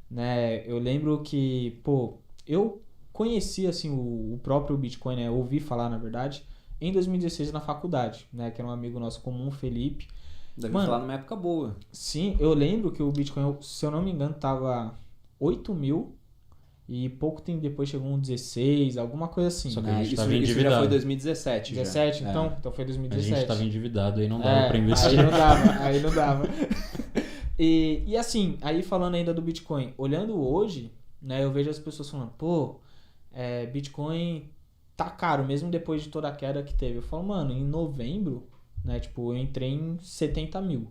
né? Eu lembro que, pô, eu conheci, assim, o próprio Bitcoin, né? Eu ouvi falar, na verdade, em 2016 na faculdade, né? Que era um amigo nosso comum, o Felipe. Deve falar Mano, numa época boa. sim, eu lembro que o Bitcoin, se eu não me engano, tava 8 mil e pouco tempo depois chegou um 16, alguma coisa assim. Só que a Né? gente Isso, tava isso já foi endividado. 2017 já. 17, É. então foi A gente 2017. tava endividado, aí não dava pra Aí investir. não dava, aí não dava. E assim, aí falando ainda do Bitcoin, olhando hoje, né, eu vejo as pessoas falando, pô, Bitcoin tá caro, mesmo depois de toda a queda que teve. Eu falo, mano, em novembro, né, tipo, eu entrei em 70 mil,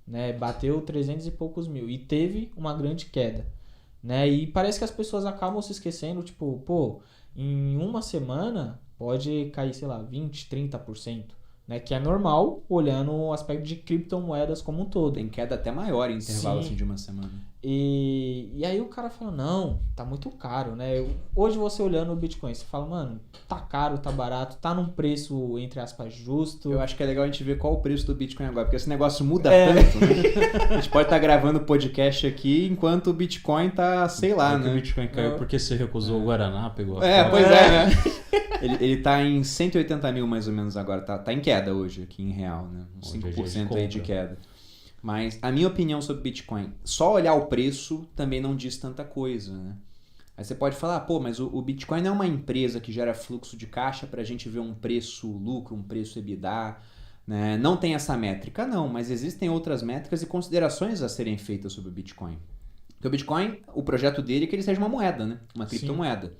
né, bateu 300 e poucos mil, e teve uma grande queda, né, e parece que as pessoas acabam se esquecendo, tipo, pô, em uma semana pode cair, sei lá, 20, 30%, né, que é normal olhando o aspecto de criptomoedas como um todo. Tem queda até maior em intervalo Sim. assim, de uma semana. E aí o cara fala, não, tá muito caro, né? Hoje você olhando o Bitcoin, você fala, mano, tá caro, tá barato, tá num preço, entre aspas, justo. Eu acho que é legal a gente ver qual o preço do Bitcoin agora, porque esse negócio muda É. tanto, né? A gente pode estar gravando podcast aqui enquanto o Bitcoin tá, sei lá, É que né? o Bitcoin caiu porque você recusou o Guaraná, pegou a coca. Pois é, né? Ele tá em 180 mil mais ou menos agora, tá em queda hoje aqui em real, né? Uns Hoje é dia de 5% aí de compra. queda. Mas a minha opinião sobre Bitcoin, só olhar o preço também não diz tanta coisa, né? Aí você pode falar, pô, mas o Bitcoin não é uma empresa que gera fluxo de caixa pra gente ver um preço lucro, um preço EBITDA, né? Não tem essa métrica, não, mas existem outras métricas e considerações a serem feitas sobre o Bitcoin. Porque o Bitcoin, o projeto dele é que ele seja uma moeda, né? Uma criptomoeda.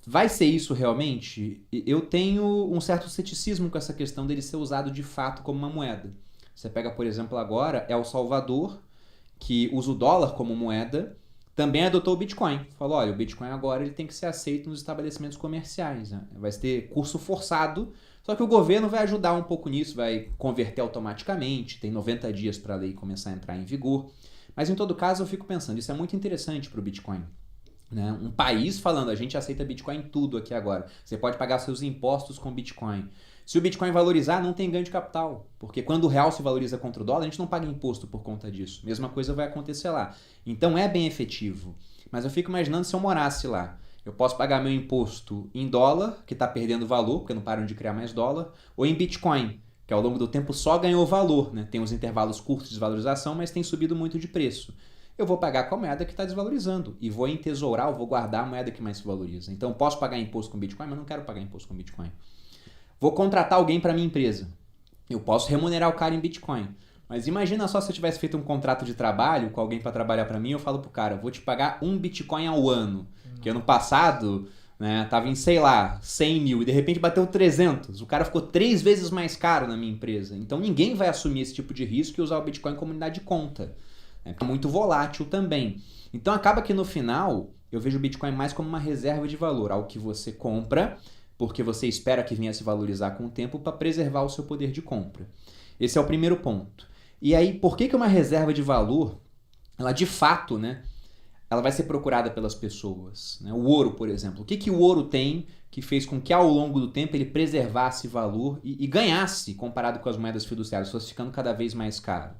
Vai ser isso realmente? Eu tenho um certo ceticismo com essa questão dele ser usado de fato como uma moeda. Você pega, por exemplo, agora, El Salvador, que usa o dólar como moeda, também adotou o Bitcoin. Falou, olha, o Bitcoin agora ele tem que ser aceito nos estabelecimentos comerciais. Né? Vai ter curso forçado, só que o governo vai ajudar um pouco nisso, vai converter automaticamente, tem 90 dias para a lei começar a entrar em vigor. Mas em todo caso eu fico pensando, isso é muito interessante para o Bitcoin. Né? Um país falando, a gente aceita Bitcoin em tudo aqui agora. Você pode pagar seus impostos com Bitcoin. Se o Bitcoin valorizar, não tem ganho de capital. Porque quando o real se valoriza contra o dólar, a gente não paga imposto por conta disso. Mesma coisa vai acontecer lá. Então é bem efetivo. Mas eu fico imaginando se eu morasse lá. Eu posso pagar meu imposto em dólar, que está perdendo valor, porque não param de criar mais dólar, ou em Bitcoin, que ao longo do tempo só ganhou valor. Né? Tem os intervalos curtos de desvalorização, mas tem subido muito de preço. Eu vou pagar com a moeda que está desvalorizando. E vou entesourar, ou vou guardar a moeda que mais se valoriza. Então posso pagar imposto com Bitcoin, mas não quero pagar imposto com Bitcoin. Vou contratar alguém para minha empresa. Eu posso remunerar o cara em Bitcoin. Mas imagina só se eu tivesse feito um contrato de trabalho com alguém para trabalhar para mim, eu falo pro cara, vou te pagar 1 Bitcoin ao ano. Que ano passado, né, tava em, sei lá, 100 mil e de repente bateu 300. O cara ficou 3 vezes mais caro na minha empresa. Então ninguém vai assumir esse tipo de risco e usar o Bitcoin como unidade de conta. É muito volátil também. Então acaba que no final eu vejo o Bitcoin mais como uma reserva de valor, algo que você compra porque você espera que venha a se valorizar com o tempo para preservar o seu poder de compra. Esse é o primeiro ponto. E aí, por que uma reserva de valor, ela de fato, né, ela vai ser procurada pelas pessoas? Né? O ouro, por exemplo. O que o ouro tem que fez com que ao longo do tempo ele preservasse valor e ganhasse comparado com as moedas fiduciárias, fosse ficando cada vez mais caro?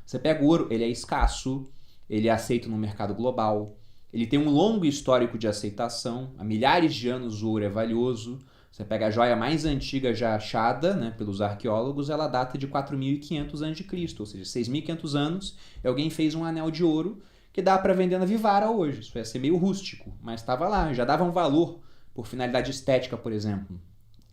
Você pega o ouro, ele é escasso, ele é aceito no mercado global, ele tem um longo histórico de aceitação, há milhares de anos o ouro é valioso. Você pega a joia mais antiga já achada, né, pelos arqueólogos, ela data de 4.500 a.C., ou seja, 6.500 anos, e alguém fez um anel de ouro que dá para vender na Vivara hoje. Isso ia ser meio rústico, mas estava lá, já dava um valor por finalidade estética, por exemplo.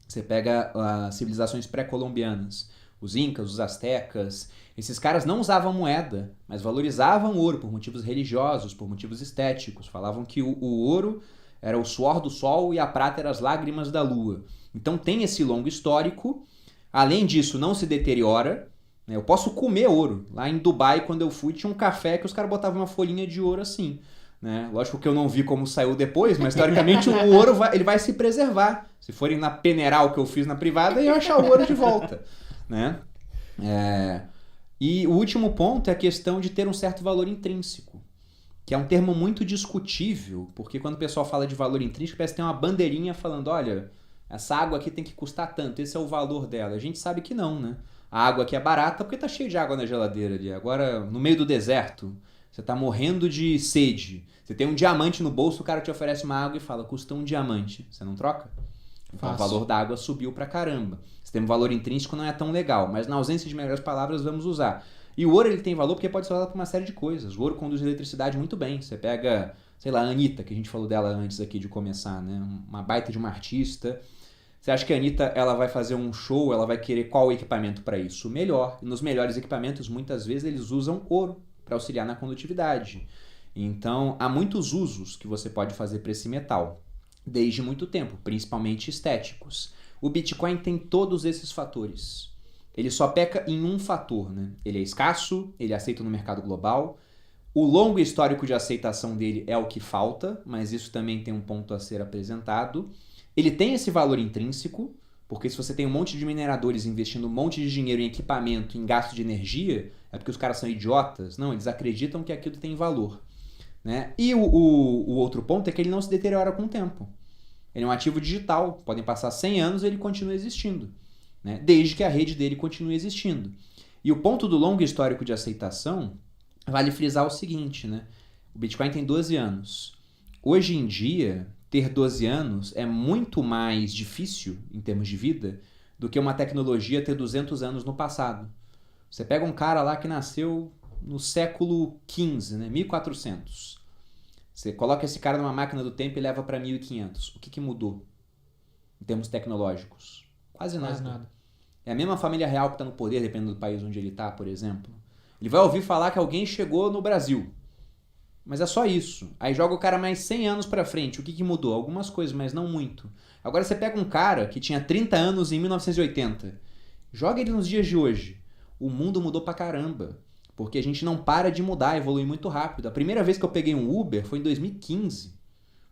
Você pega as civilizações pré-colombianas, os incas, os astecas, esses caras não usavam moeda, mas valorizavam o ouro por motivos religiosos, por motivos estéticos. Falavam que o ouro era o suor do sol e a prata eram as lágrimas da lua. Então tem esse longo histórico. Além disso, não se deteriora. Né? Eu posso comer ouro. Lá em Dubai, quando eu fui, tinha um café que os caras botavam uma folhinha de ouro assim. Né? Lógico que eu não vi como saiu depois, mas teoricamente o ouro ele vai se preservar. Se forem na Peneral que eu fiz na privada, eu achar o ouro de volta. Né? E o último ponto é a questão de ter um certo valor intrínseco, que é um termo muito discutível, porque quando o pessoal fala de valor intrínseco, parece que tem uma bandeirinha falando, olha, essa água aqui tem que custar tanto, esse é o valor dela. A gente sabe que não, né? A água aqui é barata porque tá cheio de água na geladeira ali. Agora, no meio do deserto, Você tá morrendo de sede. Você tem um diamante no bolso, o cara te oferece uma água e fala, custa um diamante. Você não troca? Então, o valor da água subiu pra caramba. Se tem um valor intrínseco, não é tão legal. Mas na ausência de melhores palavras, vamos usar. E o ouro ele tem valor porque pode ser usado para uma série de coisas. O ouro conduz eletricidade muito bem. Você pega, sei lá, a Anitta, que a gente falou dela antes aqui de começar, né? Uma baita de uma artista. Você acha que a Anitta ela vai fazer um show, ela vai querer qual equipamento para isso? O melhor. E nos melhores equipamentos, muitas vezes, eles usam ouro para auxiliar na condutividade. Então, há muitos usos que você pode fazer para esse metal, desde muito tempo, principalmente estéticos. O Bitcoin tem todos esses fatores. Ele só peca em um fator, né? Ele é escasso, ele é aceito no mercado global. O longo histórico de aceitação dele é o que falta, mas isso também tem um ponto a ser apresentado. Ele tem esse valor intrínseco, porque se você tem um monte de mineradores investindo um monte de dinheiro em equipamento, em gasto de energia, é porque os caras são idiotas? Não, eles acreditam que aquilo tem valor, né? E o outro ponto é que ele não se deteriora com o tempo. Ele é um ativo digital, podem passar 100 anos e ele continua existindo, né? Desde que a rede dele continue existindo. E o ponto do longo histórico de aceitação, vale frisar o seguinte, né? O Bitcoin tem 12 anos. Hoje em dia, ter 12 anos é muito mais difícil, em termos de vida, do que uma tecnologia ter 200 anos no passado. Você pega um cara lá que nasceu no século XV, né? 1400. Você coloca esse cara numa máquina do tempo e leva para 1500. O que mudou em termos tecnológicos? Quase nada. É a mesma família real que está no poder, dependendo do país onde ele está, por exemplo. Ele vai ouvir falar que alguém chegou no Brasil. Mas é só isso. Aí joga o cara mais 100 anos para frente. O que mudou? Algumas coisas, mas não muito. Agora você pega um cara que tinha 30 anos em 1980. Joga ele nos dias de hoje. O mundo mudou pra caramba. Porque a gente não para de mudar, evolui muito rápido. A primeira vez que eu peguei um Uber foi em 2015.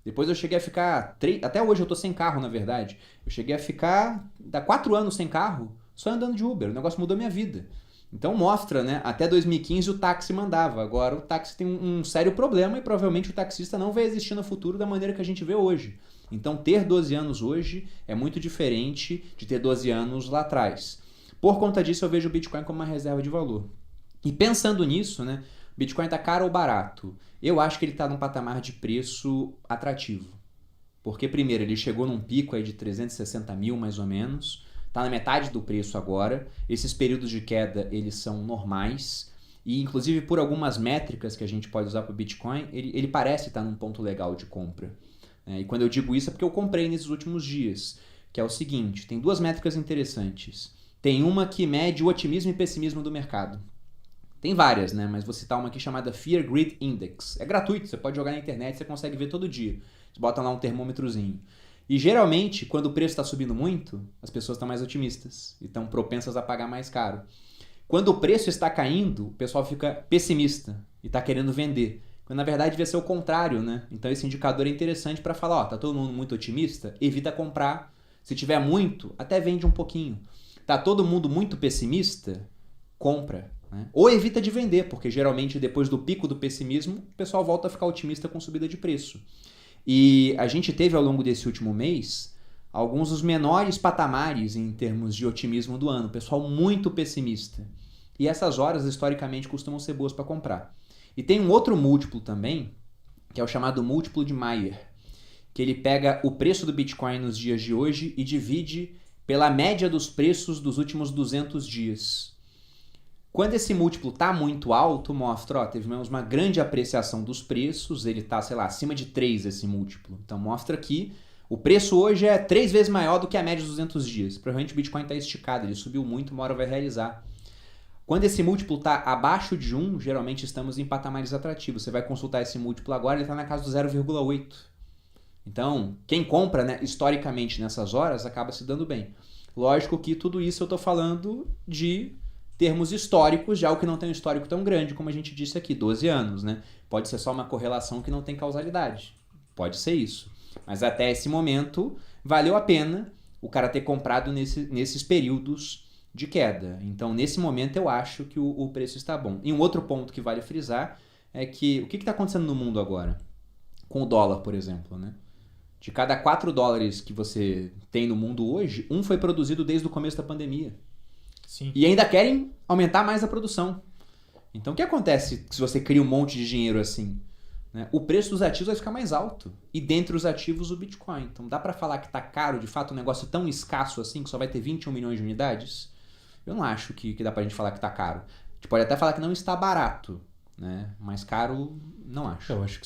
Depois eu cheguei a ficar... Até hoje eu tô sem carro, na verdade. Eu cheguei a ficar... Dá 4 anos sem carro, só andando de Uber. O negócio mudou minha vida. Então mostra, né? Até 2015 o táxi mandava. Agora o táxi tem um sério problema e provavelmente o taxista não vai existir no futuro da maneira que a gente vê hoje. Então ter 12 anos hoje é muito diferente de ter 12 anos lá atrás. Por conta disso eu vejo o Bitcoin como uma reserva de valor. E pensando nisso, né? Bitcoin está caro ou barato? Eu acho que ele está num patamar de preço atrativo. Porque primeiro ele chegou num pico aí de 360 mil mais ou menos. Está na metade do preço agora. Esses períodos de queda, eles são normais. E, inclusive, por algumas métricas que a gente pode usar para o Bitcoin, ele parece estar num ponto legal de compra. E quando eu digo isso é porque eu comprei nesses últimos dias. Que é o seguinte, tem 2 métricas interessantes. Tem uma que mede o otimismo e pessimismo do mercado. Tem várias, né? Mas vou citar uma aqui chamada Fear Greed Index. É gratuito, você pode jogar na internet, você consegue ver todo dia. Você bota lá um termômetrozinho. E geralmente, quando o preço está subindo muito, as pessoas estão mais otimistas e estão propensas a pagar mais caro. Quando o preço está caindo, o pessoal fica pessimista e está querendo vender. Quando na verdade devia ser o contrário, né? Então esse indicador é interessante para falar, ó, tá todo mundo muito otimista, evita comprar. Se tiver muito, até vende um pouquinho. Tá todo mundo muito pessimista, compra. Né? Ou evita de vender, porque geralmente depois do pico do pessimismo, o pessoal volta a ficar otimista com subida de preço. E a gente teve ao longo desse último mês alguns dos menores patamares em termos de otimismo do ano. Pessoal muito pessimista. E essas horas, historicamente, costumam ser boas para comprar. E tem um outro múltiplo também, que é o chamado múltiplo de Mayer, que ele pega o preço do Bitcoin nos dias de hoje e divide pela média dos preços dos últimos 200 dias. Quando esse múltiplo está muito alto, mostra, ó, teve uma grande apreciação dos preços, ele está, sei lá, acima de 3 esse múltiplo. Então mostra que o preço hoje é 3 vezes maior do que a média dos 200 dias. Provavelmente o Bitcoin está esticado, ele subiu muito, uma hora vai realizar. Quando esse múltiplo está abaixo de 1, geralmente estamos em patamares atrativos. Você vai consultar esse múltiplo agora, ele está na casa do 0,8. Então, quem compra, né, historicamente nessas horas acaba se dando bem. Lógico que tudo isso eu estou falando de termos históricos, de algo que não tem um histórico tão grande, como a gente disse aqui, 12 anos. Né? Pode ser só uma correlação que não tem causalidade. Pode ser isso. Mas até esse momento, valeu a pena o cara ter comprado nesses períodos de queda. Então, nesse momento, eu acho que o preço está bom. E um outro ponto que vale frisar é que o que está acontecendo no mundo agora? Com o dólar, por exemplo, né? De cada 4 dólares que você tem no mundo hoje, 1 foi produzido desde o começo da pandemia. Sim. E ainda querem aumentar mais a produção. Então o que acontece se você cria um monte de dinheiro assim? Né? O preço dos ativos vai ficar mais alto. E dentre os ativos, o Bitcoin. Então dá para falar que tá caro, de fato, um negócio tão escasso assim, que só vai ter 21 milhões de unidades? Eu não acho que dá pra gente falar que tá caro. A gente pode até falar que não está barato, né? Mas caro, não acho. Eu acho que